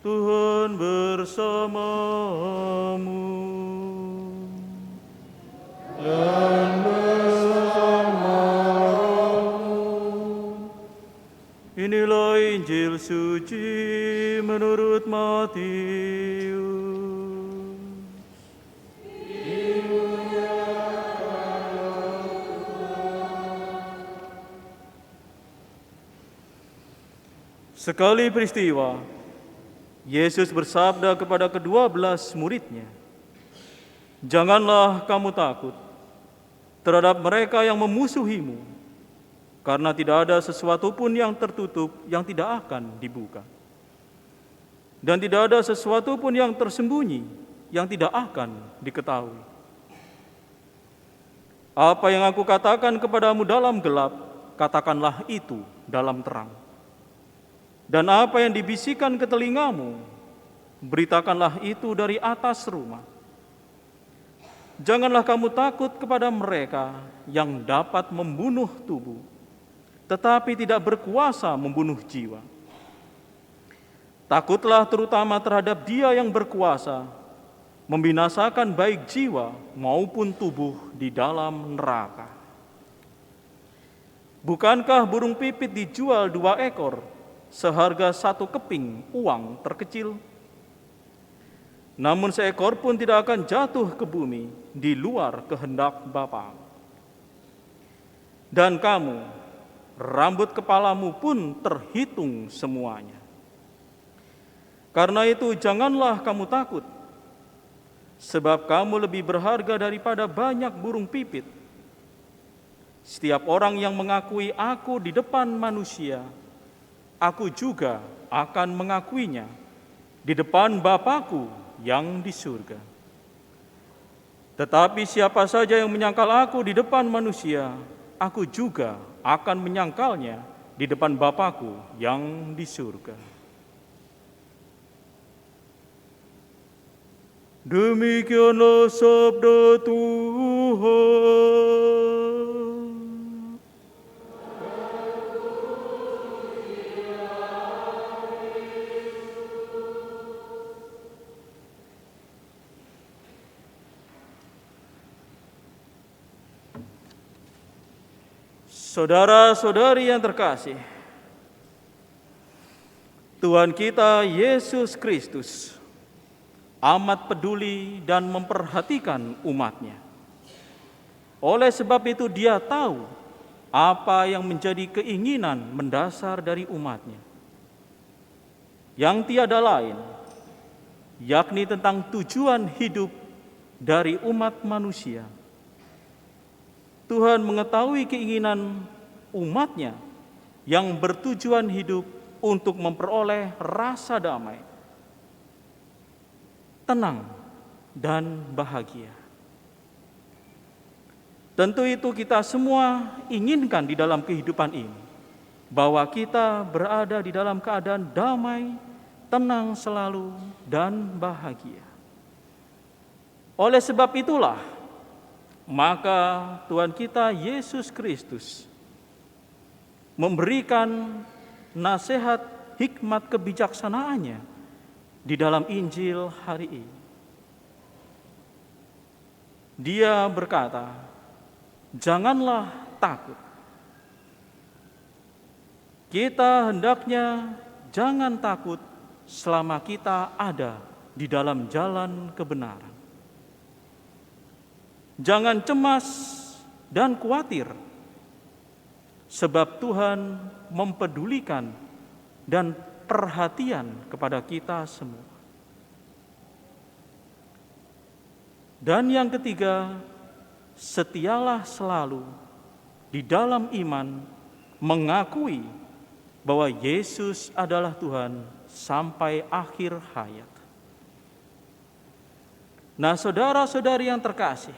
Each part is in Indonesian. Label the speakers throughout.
Speaker 1: Tuhan bersamamu.
Speaker 2: Dan bersama rohmu.
Speaker 1: Inilah Injil suci menurut Matius. Sekali peristiwa, Yesus bersabda kepada ke-12 muridnya, "Janganlah kamu takut terhadap mereka yang memusuhimu, karena tidak ada sesuatu pun yang tertutup yang tidak akan dibuka. Dan tidak ada sesuatu pun yang tersembunyi yang tidak akan diketahui. Apa yang aku katakan kepadamu dalam gelap, katakanlah itu dalam terang. Dan apa yang dibisikkan ke telingamu, beritakanlah itu dari atas rumah. Janganlah kamu takut kepada mereka yang dapat membunuh tubuh, tetapi tidak berkuasa membunuh jiwa. Takutlah terutama terhadap Dia yang berkuasa membinasakan baik jiwa maupun tubuh di dalam neraka. Bukankah burung pipit dijual 2 ekor seharga 1 keping uang terkecil? Namun seekor pun tidak akan jatuh ke bumi di luar kehendak Bapa. Dan kamu, rambut kepalamu pun terhitung semuanya. Karena itu janganlah kamu takut, sebab kamu lebih berharga daripada banyak burung pipit. Setiap orang yang mengakui aku di depan manusia, aku juga akan mengakuinya di depan Bapa-Ku yang di surga. Tetapi siapa saja yang menyangkal aku di depan manusia, aku juga akan menyangkalnya di depan Bapa-Ku yang di surga." Demikianlah sabda Tuhan. Saudara-saudari yang terkasih, Tuhan kita Yesus Kristus amat peduli dan memperhatikan umat-Nya. Oleh sebab itu Dia tahu apa yang menjadi keinginan mendasar dari umat-Nya, yang tiada lain, yakni tentang tujuan hidup dari umat manusia. Tuhan mengetahui keinginan umat-Nya yang bertujuan hidup untuk memperoleh rasa damai, tenang, dan bahagia. Tentu itu kita semua inginkan di dalam kehidupan ini, bahwa kita berada di dalam keadaan damai, tenang selalu, dan bahagia. Oleh sebab itulah, maka Tuhan kita Yesus Kristus memberikan nasihat hikmat kebijaksanaannya di dalam Injil hari ini. Dia berkata, "Janganlah takut." Kita hendaknya jangan takut selama kita ada di dalam jalan kebenaran. Jangan cemas dan khawatir, sebab Tuhan mempedulikan dan perhatian kepada kita semua. Dan yang ketiga, setialah selalu di dalam iman mengakui bahwa Yesus adalah Tuhan sampai akhir hayat. Nah, saudara-saudari yang terkasih,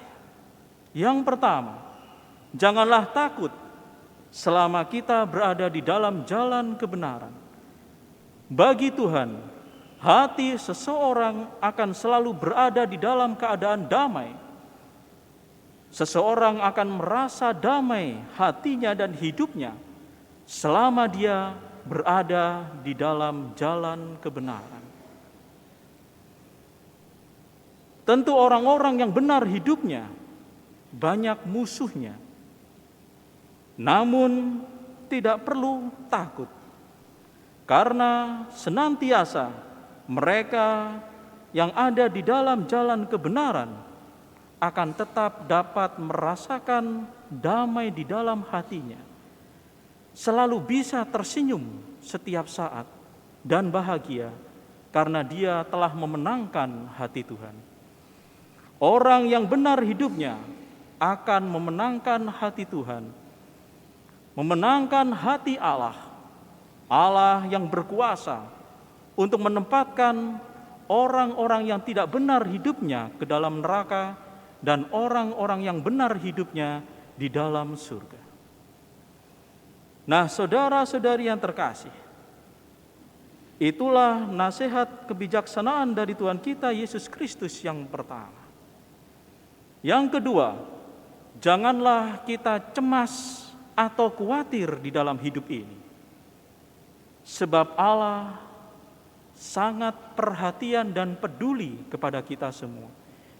Speaker 1: yang pertama, janganlah takut selama kita berada di dalam jalan kebenaran. Bagi Tuhan, hati seseorang akan selalu berada di dalam keadaan damai. Seseorang akan merasa damai hatinya dan hidupnya selama dia berada di dalam jalan kebenaran. Tentu orang-orang yang benar hidupnya banyak musuhnya. Namun tidak perlu takut, karena senantiasa mereka yang ada di dalam jalan kebenaran akan tetap dapat merasakan damai di dalam hatinya, selalu bisa tersenyum setiap saat dan bahagia karena dia telah memenangkan hati Tuhan. Orang yang benar hidupnya akan memenangkan hati Tuhan, memenangkan hati Allah, Allah yang berkuasa untuk menempatkan orang-orang yang tidak benar hidupnya ke dalam neraka dan orang-orang yang benar hidupnya di dalam surga. Nah, saudara-saudari yang terkasih, itulah nasihat kebijaksanaan dari Tuhan kita Yesus Kristus yang pertama. Yang kedua, janganlah kita cemas atau khawatir di dalam hidup ini. Sebab Allah sangat perhatian dan peduli kepada kita semua.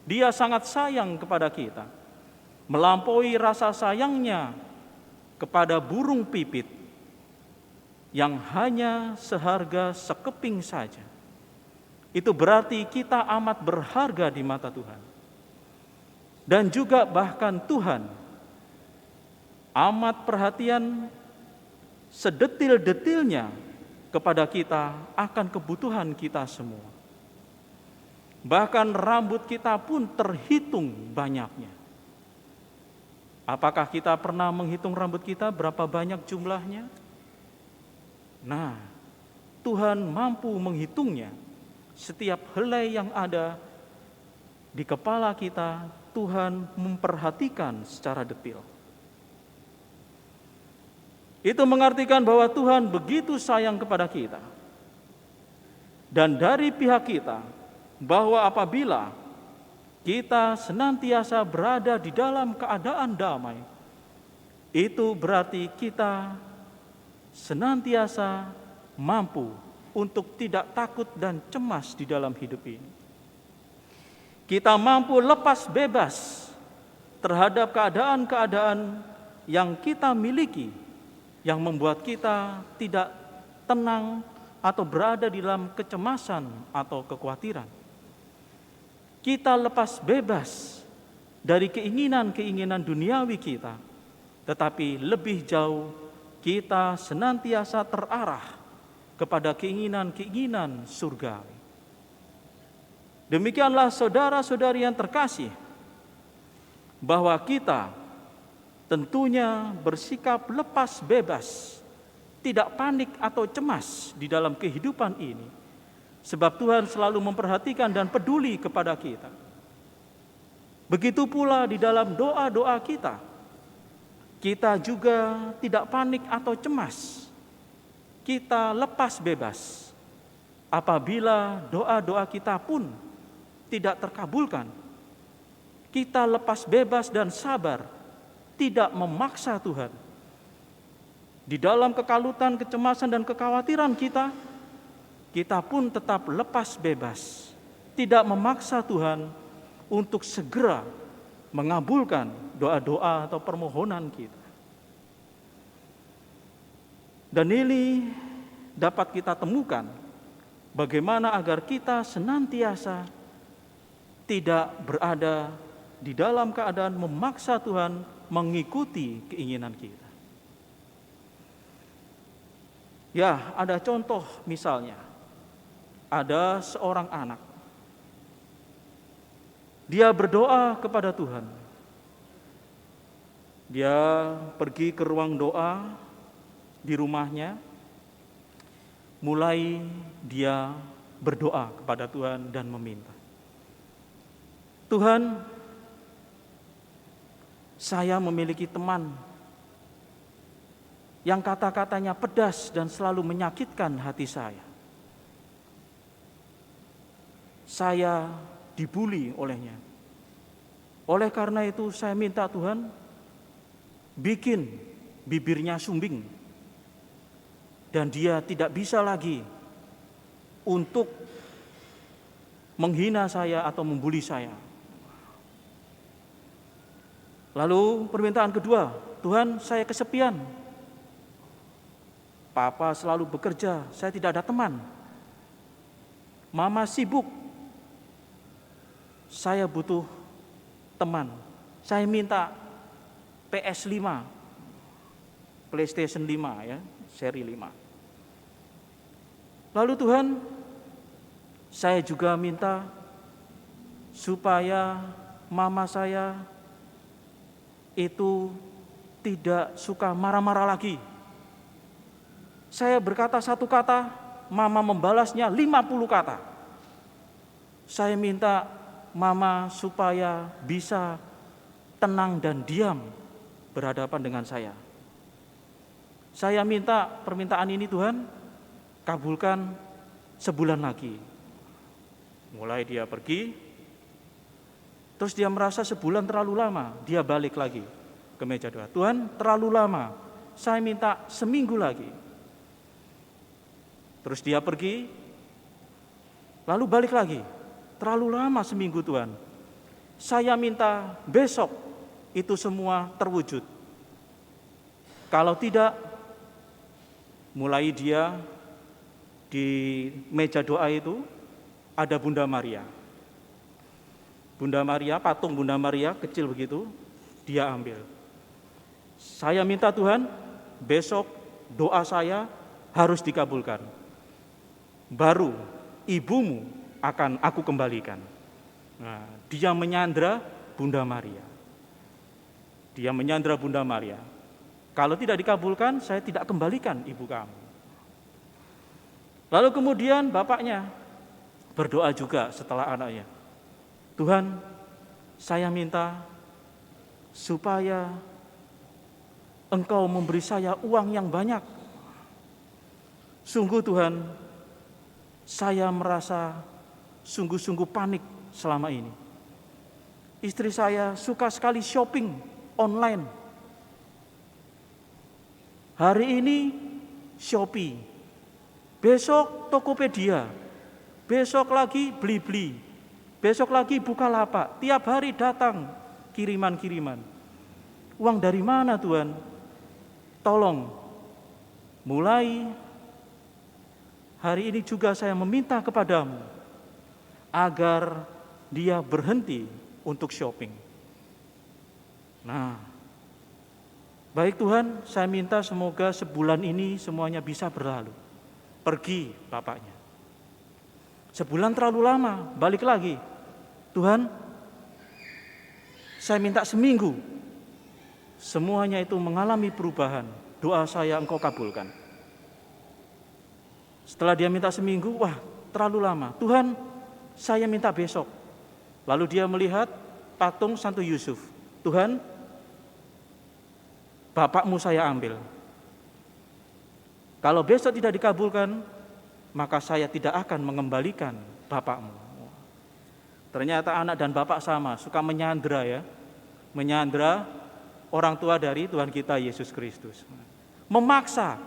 Speaker 1: Dia sangat sayang kepada kita, melampaui rasa sayangnya kepada burung pipit yang hanya seharga sekeping saja. Itu berarti kita amat berharga di mata Tuhan. Dan juga bahkan Tuhan amat perhatian sedetil-detilnya kepada kita akan kebutuhan kita semua. Bahkan rambut kita pun terhitung banyaknya. Apakah kita pernah menghitung rambut kita berapa banyak jumlahnya? Nah, Tuhan mampu menghitungnya. Setiap helai yang ada di kepala kita, Tuhan memperhatikan secara detil. Itu mengartikan bahwa Tuhan begitu sayang kepada kita. Dan dari pihak kita, bahwa apabila kita senantiasa berada di dalam keadaan damai, itu berarti kita senantiasa mampu untuk tidak takut dan cemas di dalam hidup ini. Kita mampu lepas bebas terhadap keadaan-keadaan yang kita miliki, yang membuat kita tidak tenang atau berada di dalam kecemasan atau kekhawatiran. Kita lepas bebas dari keinginan-keinginan duniawi kita, tetapi lebih jauh kita senantiasa terarah kepada keinginan-keinginan surgawi. Demikianlah saudara-saudari yang terkasih, bahwa kita tentunya bersikap lepas bebas, tidak panik atau cemas di dalam kehidupan ini, sebab Tuhan selalu memperhatikan dan peduli kepada kita. Begitu pula di dalam doa-doa kita, kita juga tidak panik atau cemas, kita lepas bebas apabila doa-doa kita pun tidak terkabulkan. Kita lepas bebas dan sabar, tidak memaksa Tuhan. Di dalam kekalutan, kecemasan, dan kekhawatiran kita, kita pun tetap lepas bebas, tidak memaksa Tuhan untuk segera mengabulkan doa-doa atau permohonan kita. Dan ini dapat kita temukan bagaimana agar kita senantiasa tidak berada di dalam keadaan memaksa Tuhan mengikuti keinginan kita. Ya, ada contoh misalnya, ada seorang anak. Dia berdoa kepada Tuhan. Dia pergi ke ruang doa di rumahnya. Mulai dia berdoa kepada Tuhan dan meminta, Tuhan, saya memiliki teman yang kata-katanya pedas dan selalu menyakitkan hati saya. Saya dibuli olehnya. Oleh karena itu saya minta Tuhan, bikin bibirnya sumbing. Dan dia tidak bisa lagi untuk menghina saya atau membuli saya. Lalu permintaan kedua, Tuhan, saya kesepian. Papa selalu bekerja, saya tidak ada teman. Mama sibuk, saya butuh teman. Saya minta PS5, PlayStation 5 ya, seri 5. Lalu Tuhan, saya juga minta supaya mama saya itu tidak suka marah-marah lagi. Saya berkata satu kata, mama membalasnya 50 kata. Saya minta mama supaya bisa tenang dan diam berhadapan dengan saya. Saya minta permintaan ini Tuhan, kabulkan sebulan lagi. Mulai dia pergi, terus dia merasa sebulan terlalu lama, dia balik lagi ke meja doa. Tuhan, terlalu lama, saya minta seminggu lagi. Terus dia pergi, lalu balik lagi, terlalu lama seminggu Tuhan. Saya minta besok itu semua terwujud. Kalau tidak, mulai dia di meja doa itu ada Bunda Maria. Bunda Maria, patung Bunda Maria kecil begitu, dia ambil. Saya minta Tuhan, besok doa saya harus dikabulkan. Baru ibumu akan aku kembalikan. Nah, dia menyandra Bunda Maria. Dia menyandra Bunda Maria. Kalau tidak dikabulkan, saya tidak kembalikan ibu kamu. Lalu kemudian bapaknya berdoa juga setelah anaknya. Tuhan, saya minta supaya Engkau memberi saya uang yang banyak. Sungguh Tuhan, saya merasa sungguh-sungguh panik selama ini. Istri saya suka sekali shopping online. Hari ini Shopee, besok Tokopedia, besok lagi Blibli, besok lagi Bukalapak, tiap hari datang kiriman-kiriman. Uang dari mana Tuhan? Tolong, mulai hari ini juga saya meminta kepadamu agar dia berhenti untuk shopping. Nah, baik Tuhan, saya minta semoga sebulan ini semuanya bisa berlalu. Pergi bapaknya. Sebulan terlalu lama, balik lagi. Tuhan, saya minta seminggu. Semuanya itu mengalami perubahan. Doa saya Engkau kabulkan. Setelah dia minta seminggu, wah terlalu lama. Tuhan, saya minta besok. Lalu dia melihat patung Santo Yusuf. Tuhan, bapakmu saya ambil. Kalau besok tidak dikabulkan, maka saya tidak akan mengembalikan bapakmu. Ternyata anak dan bapak sama, suka menyandra ya. Menyandra orang tua dari Tuhan kita Yesus Kristus. Memaksa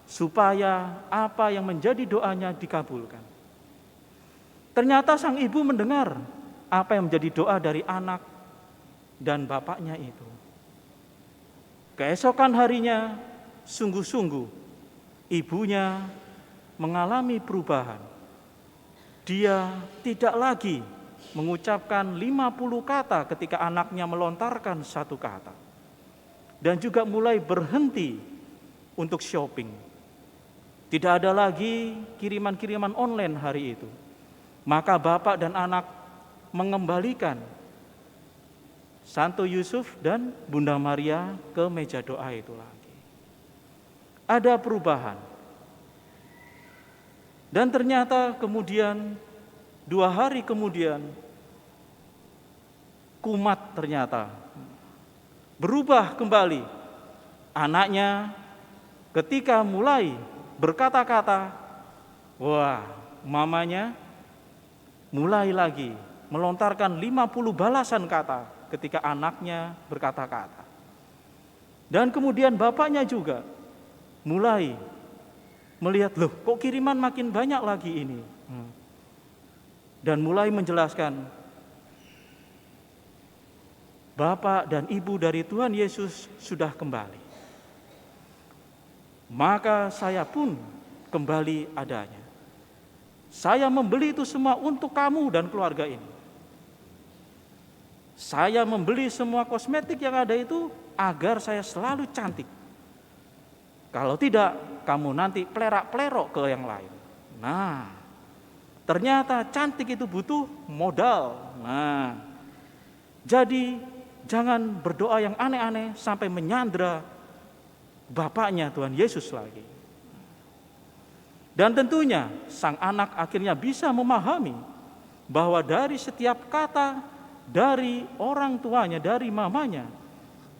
Speaker 1: supaya apa yang menjadi doanya dikabulkan. Ternyata sang ibu mendengar apa yang menjadi doa dari anak dan bapaknya itu. Keesokan harinya, sungguh-sungguh ibunya mengalami perubahan. Dia tidak lagi mengucapkan 50 kata ketika anaknya melontarkan satu kata. Dan juga mulai berhenti untuk shopping. Tidak ada lagi kiriman-kiriman online hari itu. Maka bapak dan anak mengembalikan Santo Yusuf dan Bunda Maria ke meja doa itu lagi. Ada perubahan. Dan ternyata kemudian 2 hari kemudian kumat ternyata berubah kembali. Anaknya ketika mulai berkata-kata, wah, mamanya mulai lagi melontarkan 50 balasan kata ketika anaknya berkata-kata. Dan kemudian bapaknya juga mulai melihat, loh kok kiriman makin banyak lagi ini. dan mulai menjelaskan, Bapak dan Ibu dari Tuhan Yesus sudah kembali. Maka saya pun kembali adanya. Saya membeli itu semua untuk kamu dan keluarga ini. Saya membeli semua kosmetik yang ada itu agar saya selalu cantik. Kalau tidak, kamu nanti plerak-plerok ke yang lain. Nah, ternyata cantik itu butuh modal. Nah, jadi jangan berdoa yang aneh-aneh sampai menyandera Bapaknya Tuhan Yesus lagi. Dan tentunya sang anak akhirnya bisa memahami bahwa dari setiap kata dari orang tuanya, dari mamanya,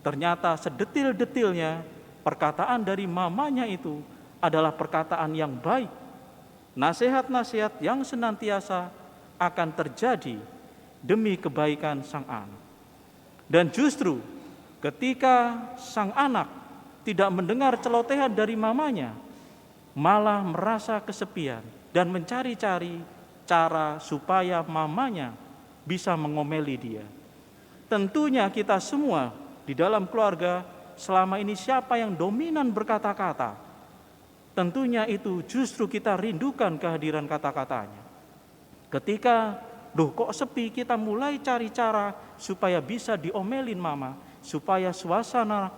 Speaker 1: ternyata sedetil-detilnya perkataan dari mamanya itu adalah perkataan yang baik. Nasihat-nasihat yang senantiasa akan terjadi demi kebaikan sang anak. Dan justru ketika sang anak tidak mendengar celotehan dari mamanya, malah merasa kesepian dan mencari-cari cara supaya mamanya bisa mengomeli dia. Tentunya kita semua di dalam keluarga selama ini siapa yang dominan berkata-kata, tentunya itu justru kita rindukan kehadiran kata-katanya. Ketika kok sepi, kita mulai cari cara supaya bisa diomelin mama, supaya suasana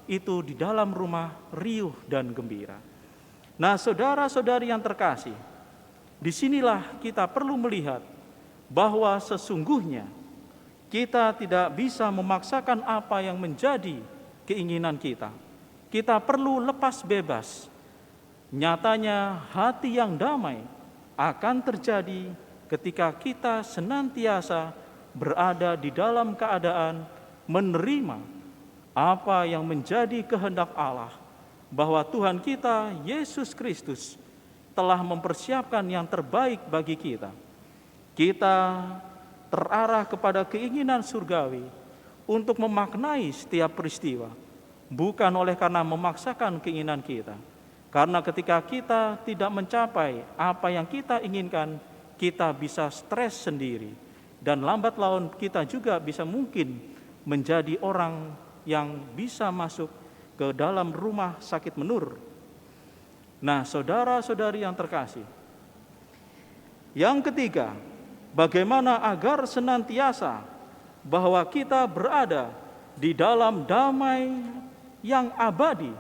Speaker 1: itu di dalam rumah riuh dan gembira. Nah, saudara-saudari yang terkasih, disinilah kita perlu melihat bahwa sesungguhnya kita tidak bisa memaksakan apa yang menjadi keinginan kita. Kita perlu lepas bebas. Nyatanya hati yang damai akan terjadi ketika kita senantiasa berada di dalam keadaan menerima apa yang menjadi kehendak Allah, bahwa Tuhan kita Yesus Kristus telah mempersiapkan yang terbaik bagi kita. Kita terarah kepada keinginan surgawi untuk memaknai setiap peristiwa, bukan oleh karena memaksakan keinginan kita. Karena ketika kita tidak mencapai apa yang kita inginkan, kita bisa stres sendiri, dan lambat laun kita juga bisa mungkin menjadi orang yang bisa masuk ke dalam rumah sakit menur. Nah, saudara-saudari yang terkasih, yang ketiga, bagaimana agar senantiasa bahwa kita berada di dalam damai yang abadi,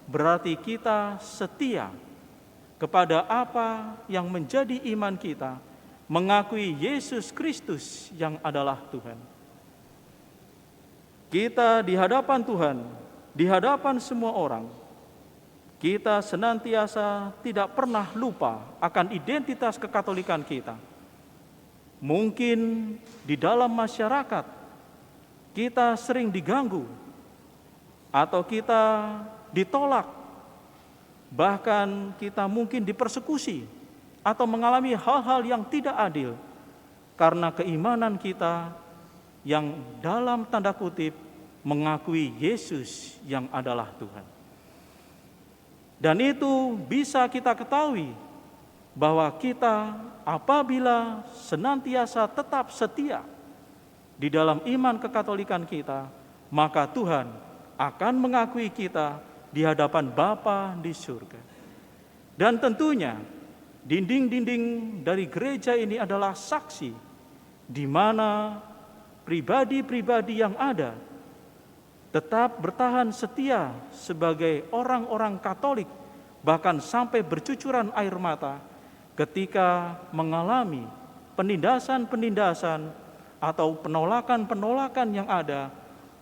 Speaker 1: berarti kita setia kepada apa yang menjadi iman kita, mengakui Yesus Kristus yang adalah Tuhan. Kita di hadapan Tuhan, di hadapan semua orang, kita senantiasa tidak pernah lupa akan identitas kekatolikan kita. Mungkin di dalam masyarakat kita sering diganggu, atau kita ditolak, bahkan kita mungkin dipersekusi atau mengalami hal-hal yang tidak adil karena keimanan kita yang dalam tanda kutip mengakui Yesus yang adalah Tuhan. Dan itu bisa kita ketahui bahwa kita apabila senantiasa tetap setia di dalam iman kekatolikan kita, maka Tuhan akan mengakui kita di hadapan Bapa di surga. Dan tentunya dinding-dinding dari gereja ini adalah saksi di mana pribadi-pribadi yang ada tetap bertahan setia sebagai orang-orang Katolik, bahkan sampai bercucuran air mata ketika mengalami penindasan-penindasan atau penolakan-penolakan yang ada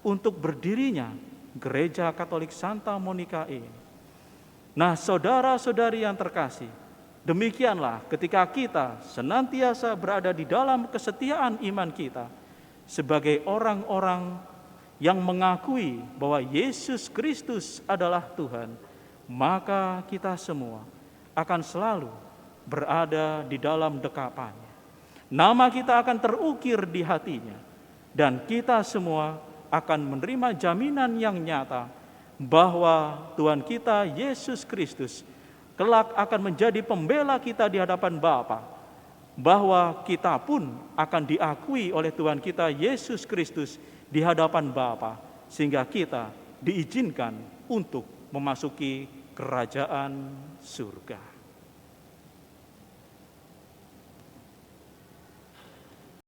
Speaker 1: untuk berdirinya Gereja Katolik Santa Monica ini. Nah, saudara-saudari yang terkasih, demikianlah ketika kita senantiasa berada di dalam kesetiaan iman kita sebagai orang-orang yang mengakui bahwa Yesus Kristus adalah Tuhan, maka kita semua akan selalu berada di dalam dekapannya. Nama kita akan terukir di hatinya, dan kita semua akan menerima jaminan yang nyata bahwa Tuhan kita Yesus Kristus kelak akan menjadi pembela kita di hadapan Bapa, bahwa kita pun akan diakui oleh Tuhan kita Yesus Kristus di hadapan Bapa, sehingga kita diizinkan untuk memasuki kerajaan surga.